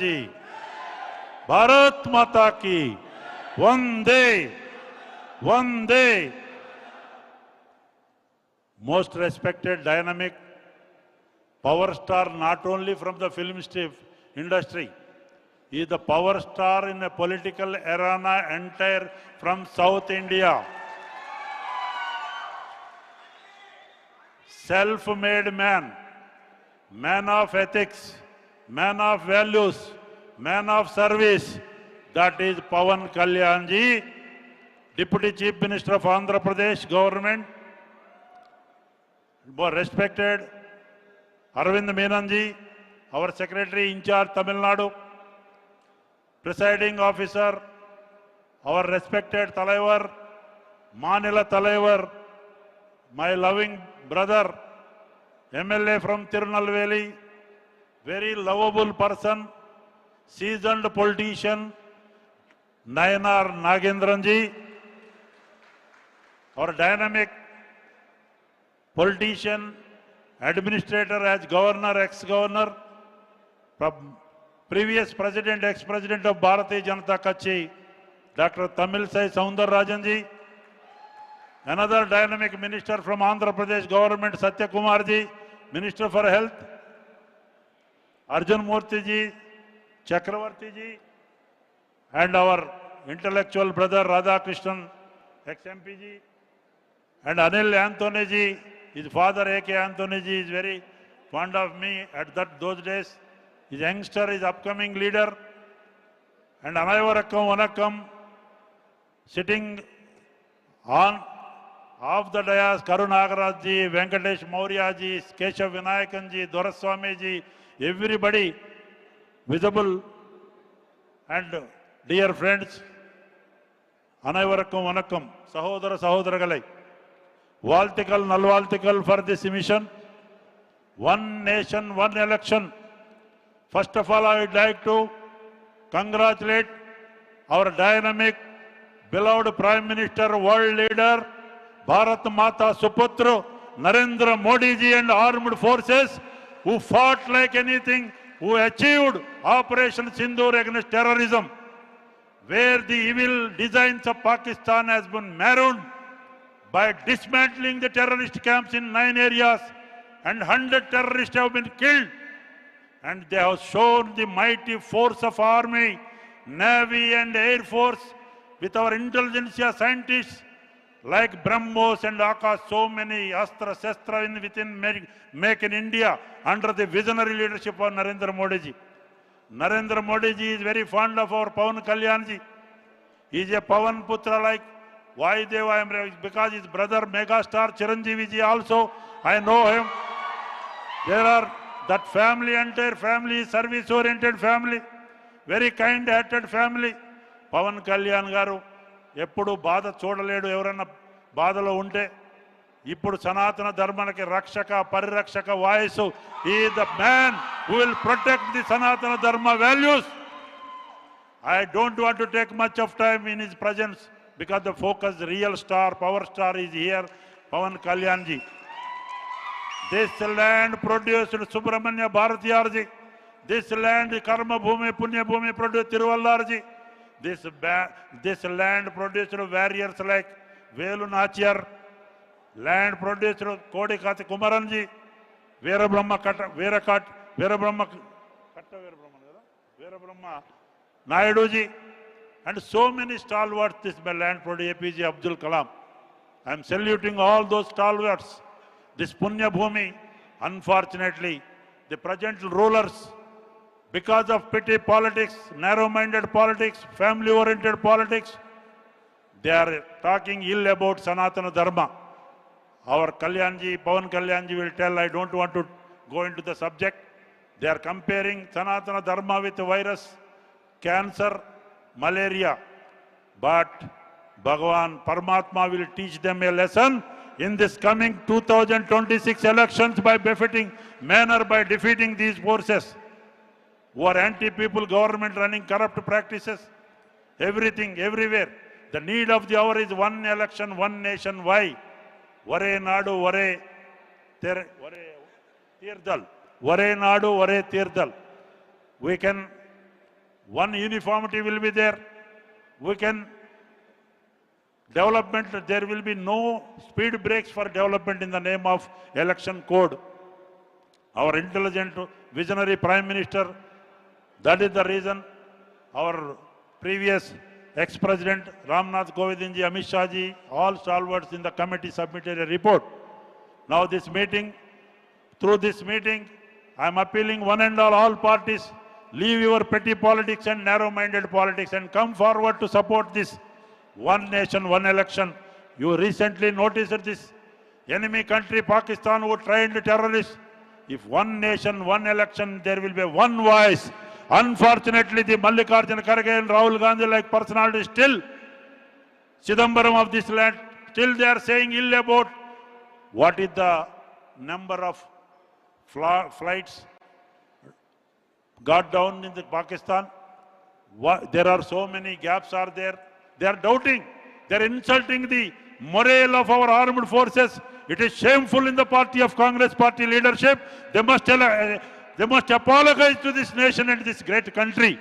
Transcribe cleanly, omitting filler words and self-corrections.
जी भारत माता की वंदे वंदे. Most respected, dynamic power star, not only from the film industry, he is the power star in a political arena entire from South India. Self-made man, man of ethics, man of values, man of service. That is Pawan Kalyan ji, Deputy Chief Minister of Andhra Pradesh government. More respected Arvind Menon ji, our Secretary in charge Tamil Nadu. Presiding officer, our respected Talaivar, Manila Talaivar, my loving brother, MLA from Tirunelveli, very lovable person, seasoned politician, Nayanar Nagendran ji, our dynamic politician, administrator as governor, ex-governor, previous president, ex-president of Bharatiya Janata Kutch, Dr. Tamilsai Soundararajan ji, another dynamic minister from Andhra Pradesh government, Satya Kumar ji, Minister for Health, Arjun Murthy ji, Chakravarti ji, and our intellectual brother Radhakrishnan, ex-MP ji, and Anil Anthony ji, his father A.K. Anthony ji is very fond of me at those days. His youngster is upcoming leader. And Anaivarakam Vanakam, sitting on off the dais, Karun Nagaraj ji, Venkatesh Maurya ji, Keshav Vinayakan ji, Doraswamy ji, everybody visible, and dear friends, Anaivarakam Vanakam, Sahodara Sahodaragalai. Valtikal, Nalvaltikal for this mission. One nation, one election. First of all, I would like to congratulate our dynamic, beloved Prime Minister, world leader, Bharat Mata Suputra, Narendra Modi ji and armed forces who fought like anything, who achieved Operation Sindoor against terrorism, where the evil designs of Pakistan has been marooned by dismantling the terrorist camps in 9 areas, and 100 terrorists have been killed. And they have shown the mighty force of army, navy and air force with our intelligentsia scientists like BrahMos and Akash, so many Astra Shastra within Make in India under the visionary leadership of Narendra Modi ji. Narendra Modi ji is very fond of our Pawan Kalyan ji. He is a Pawan Putra like why because his brother megastar Chiranjeevi ji also, I know him. There are that family, entire family, service-oriented family, very kind-hearted family. Pawan Kalyan garu, eppudu baadha chodaledu evaranna baadhalo unte, ippudu Sanatana Dharmanaki Rakshaka, Parirakshaka Vayasu. He is the man who will protect the Sanatana Dharma values. I don't want to take much of time in his presence, because the focus, real star, power star is here, Pawan Kalyan ji. This land produced Subramanya Bharatiyar ji. This land, Karma Bhumi, Punya Bhumi produced Tiruvallar ji. This land produced warriors like Velu Nachiyar. Land produced Kodikati Kumaran ji. Veerabrahma Naidu ji. And so many stalwarts this land produced APJ Abdul Kalam. I am saluting all those stalwarts. This Punya Bhumi, unfortunately, the present rulers, because of petty politics, narrow-minded politics, family-oriented politics, they are talking ill about Sanatana Dharma. Our Kalyanji, Pawan Kalyanji will tell, I don't want to go into the subject. They are comparing Sanatana Dharma with virus, cancer, malaria. But Bhagavan Paramatma will teach them a lesson in this coming 2026 elections by befitting manner, by defeating these forces who are anti-people government running corrupt practices, everything, everywhere. The need of the hour is one election, one nation. Why? Vare Nadu, Vare Tirdal. Vare Nadu, Vare Tirdal. We can one uniformity will be there. We can development, there will be no speed breaks for development in the name of election code. Our intelligent, visionary Prime Minister, that is the reason our previous ex-president Ramnath Kovindji, Amit Shah ji, all stalwarts in the committee submitted a report. Now this meeting, through this meeting, I am appealing one and all parties, leave your petty politics and narrow-minded politics and come forward to support this one nation, one election. You recently noticed this enemy country, Pakistan, who trained terrorists. If one nation, one election, there will be one voice. Unfortunately, the Mallikarjuna Kharge and Rahul Gandhi like personalities still, Chidambaram of this land, still they are saying ill about what is the number of flights got down in the Pakistan. There are so many gaps are there. They are doubting. They are insulting the morale of our armed forces. It is shameful in the party of Congress party leadership. They must apologize to this nation and this great country.